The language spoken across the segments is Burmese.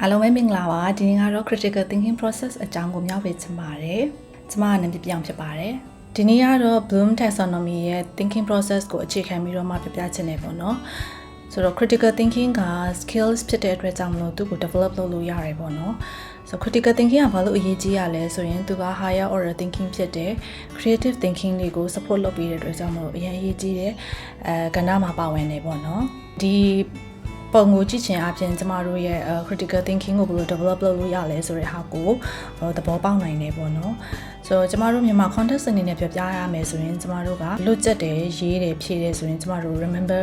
အားလုံးပဲမင်္ဂလာပါဒီနေ့ကတော့ critical thinking process အကြောင်းကိုမျှဝေချင်ပါတယ်ကျွန်မနာမည်ပြောင်းဖြစ်ပါတယ်ဒီနေ့ကတော့ Bloom taxonomy ရဲ့ thinking process ကိုအခြေခံပြီးတော့မှပြပြချင်တယ်ပေါ့နော်ဆိုတော့ critical thinking က skills ဖြစ်တဲ့အတွက်ကြောင့်မလို့သူ့ကို develop လုပ်လို့ရတယ်ပေါ့နော်ဆို critical thinking ကဘာလို့အရေးကြီးရလဲဆိုရင်သူက higher order thinking ဖြစ်တဲ့ creative thinking တွေကို support လုပ်ပေးတဲ့အတွက်ကြောင့်မလို့အရင်အရေးကြီးတဲ့ကဏ္ဍမှာပါဝင်နေပေါ့နော်ဒီပုံကိုကြည့်ချင်အပြင်ကျမတို့ရဲ့ critical thinking ကိုဘယ်လို develop လုပ်လို့ရလဲဆိုတဲ့ဟာကိုသဘောပေါက်နိုင်နေပေါ့နော်ဆိုတော့ကျမတို့မြန်မာ context အနေနဲ့ပြောပြရမယ်ဆိုရင်ကျမတို့ကလွတ်ကျက်တယ်ရေးတယ်ဖြည့်တယ်ဆိုရင်ကျမတို့ remember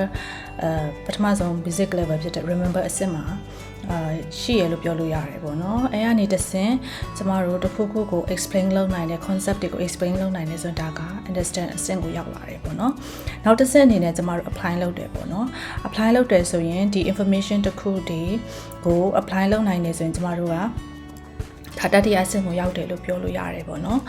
ပထမဆုံး basic level ဖြစ်တဲ့ remember အဆင့်မှာရှိရလို့ပြောလို့ရတယ်ပေါ့နော်အဲကနေတဆင့်ကျမတို့တစ်ခုခုကို explain လုပ်နိုင်တဲ့ concept တွေကို explain လုပ်နိုင်တဲ့ဆိုတာက understand အဆင့်ကိုရောက်လာတယ်ပေါ့နော်နောက်တစ်ဆင့်အနေနဲ့ကျမတို့ apply လုပ်တယ်ပေါ့နော် apply လုပ်တယ်ဆိုရင်ဒီ information တစ်ခုတွေကို apply လုပ်နိုင်တယ်ဆိုရင်ကျမတို့ကတတိယအဆင့်ကိုရောက်တယ်လို့ပြောလို့ရတယ်ပေါ့နော်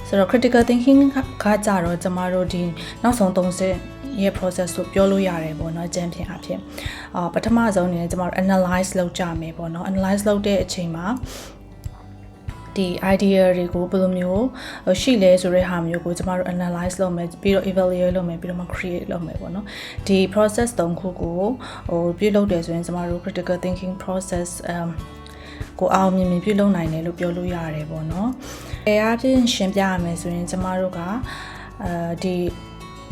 ဆိုတော့ critical thinking ကကြတော့ကျမတို့ဒီနောက်ဆုံး၃ဆင့်ရဲ့ process ကိုပြောလို့ရတယ်ပေါ့နော်အကျဉ်းဖြင့်အဖြစ်ပထမဆုံးအနေနဲ့ကျမတို့ analyze လုပ်ကြမယ်ပေါ့နော် analyze လုပ်တဲ့အချိန်မှာဒီ idea တွေကိုဘယ်လိုမျိုးရှိလဲဆိုတဲ့ဟာမျိုးကိုကျမတို့ analyze လုပ်မယ်ပြီးတော့ evaluate လုပ်မယ်ပြီးတော့မှ create လုပ်မယ်ပေါ့နော်ဒီ process ၃ခုကိုပြုလုပ်တယ်ဆိုရင်ကျမတို့ critical thinking process ကိုအောင်မြင်ပြုလုပ်နိုင်တယ်လို့ပြောလို့ရတယ်ပေါ့နော်အဲအပြင်ရှင်းပြရမယ်ဆိုရင်ကျမတို့ကဒီ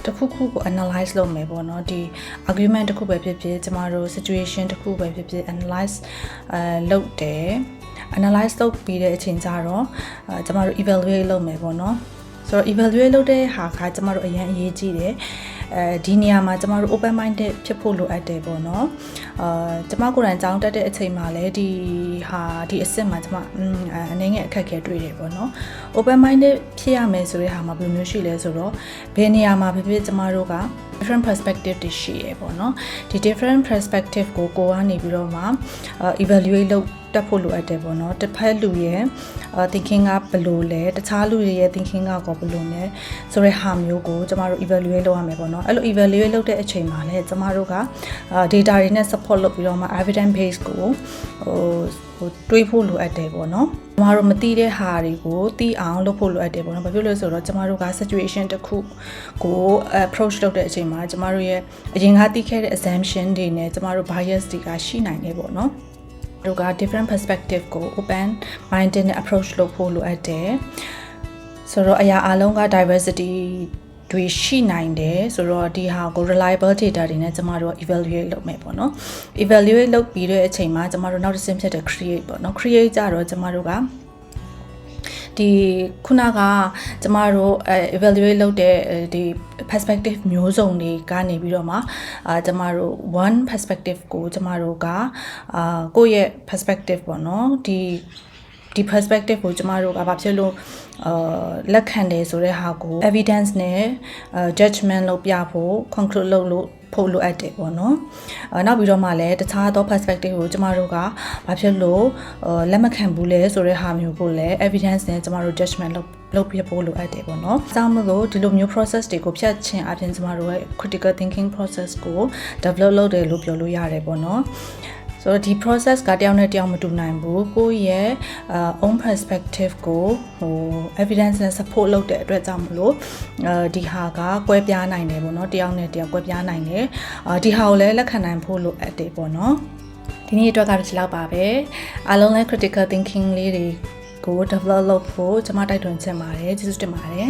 တစ်ခုခုကို analyze လုပ်မယ်ပေါ့နော်ဒီ argument တစ်ခုပဲဖြစ်ဖြစ်ကျမတို့ situation တစ်ခုပဲဖြစ်ဖြစ် analyze လုပ်တယ် analyze လုပ်ပြီးတဲ့အချိန်ကျတော့ကျမတို့ evaluate လုပ်မယ်ပေါ့နော်ဆိုတော့ evaluate လုပ်တဲ့ဟာကကျမတို့အရင်အရေးကြီးတယ်ဒီနေရာမှာကျမတို့ open minded ဖြစ်ဖို့လိုအပ်တယ်ပေါ့နော်ကျမကိုယ်တိုင်ကြောင်းတက်တဲ့အချိန်မှာလည်းဒီအစ်စ်မှာကျမအနေငယ်အခက်အခဲတွေ့တယ်ပေါ့နော် open minded ဖြစ်ရမယ်ဆိုတဲ့ဟာမှာဘယ်လိုမျိုးရှိလဲဆိုတော့ဘယ်နေရာမှာဖြစ်ဖြစ်ကျမတို့က different perspective တွေရှိရပေါ့နော်ဒီ different perspective ကိုကနေပြီးတော့မှ evaluate လုပ်တက်ဖို့လိုအပ်တယ်ပေါ့နော်တစ်ဖက်လူရဲ့ thinking ကဘယ်လိုလဲတခြားလူတွေရဲ့ thinking ကဘယ်လိုလဲဆိုတဲ့ဟာမျိုးကိုကျမတို့ evaluate လုပ်ရမယ်ပေါ့နော်အဲ့လို evaluate လုပ်တဲ့အချိန်မှာလည်းကျမတို့က data တွေနဲ့ support လုပ်ပြီးတော့မှ evidence base ကိုတွေးဖို့လိုအပ်တယ်ပေါ့နော်ကျမတို့မသိတဲ့ဟာတွေကိုသိအောင်လုပ်ဖို့လိုအပ်တယ်ပေါ့နော်ဘာဖြစ်လို့လဲဆိုတော့ကျမတို့က situation တစ်ခုကို approach လုပ်တဲ့အချိန်မှာကျမတို့ရဲ့အရင်ကသိခဲ့တဲ့ assumption တွေနဲ့ကျမတို့ bias တွေကရှိနိုင်တယ်ပေါ့နော်တို့က different perspective ကို open minded နဲ့ approach လုပ်ဖို့လိုအပ်တယ်ဆိုတော့အရာအလုံးက diversity တွေရှိနိုင်တယ်ဆိုတော့ဒီဟာကို reliable data တွေနဲ့ကျမတို့ evaluate လုပ်မယ်ပေါ့နော် evaluate လုပ်ပြီးတဲ့အချိန်မှာကျမတို့နောက်တစ်ဆင့်ဖြစ်တဲ့ create ပေါ့နော် create ကြတော့ကျမတို့ကဒီခုနကကျမတို့evaluate လုပ်တဲ့ဒီ perspective မျိုးစုံတွေကနေပြီးတော့မှကျမတို့ one perspective ကိုကျမတို့ကကိုယ့်ရဲ့ perspective ပေါ့နော်ဒီ perspective ကိုကျမတို့ကဘာဖြစ်လို့လက်ခံတယ်ဆိုတဲ့ဟာကို evidence နဲ့ judgment လုပ်ပြဖို့ conclude လုပ်လို့ဖို့လိုအပ်တယ်ပေါ့နော်နောက်ပြီးတော့မှလည်းတခြားသော perspective ကိုကျမတို့ကဘာဖြစ်လို့လက်မခံဘူးလဲဆိုတဲ့ဟာမျိုးကိုလည်း evidence နဲ့ကျမတို့ judgment လုပ်ပြဖို့လိုအပ်တယ်ပေါ့နော်။ဒါမှမဟုတ်ဒီလိုမျိုး process တွေကိုဖြတ်ခြင်းအပြင်ကျမတို့ရဲ့ critical thinking process ကို develop လုပ်တယ်လို့ပြောလို့ရတယ်ပေါ့နော်။ဆိုတော့ဒီ process ကတယောက်နဲ့တယောက်မတူနိုင်ဘူးကိုယ့်ရဲ့own perspective ကိုevidence နဲ့ support လုပ်တဲ့အတွက်ကြောင့်မလို့ဒီဟာကကွဲပြားနိုင်တယ်ပေါ့နော်တယောက်နဲ့တယောက်ကွဲပြားနိုင်တယ်ဒီဟာကိုလည်းလက်ခံနိုင်ဖို့လိုအပ်တယ်ပေါ့နော်ဒီနေ့အတွက်ကတော့ဒီလောက်ပါပဲအားလုံးလည်း critical thinking လေးတွေကို develop လုပ်ဖို့ကျွန်မတိုက်တွန်းချင်ပါတယ်ကျေးဇူးတင်ပါတယ်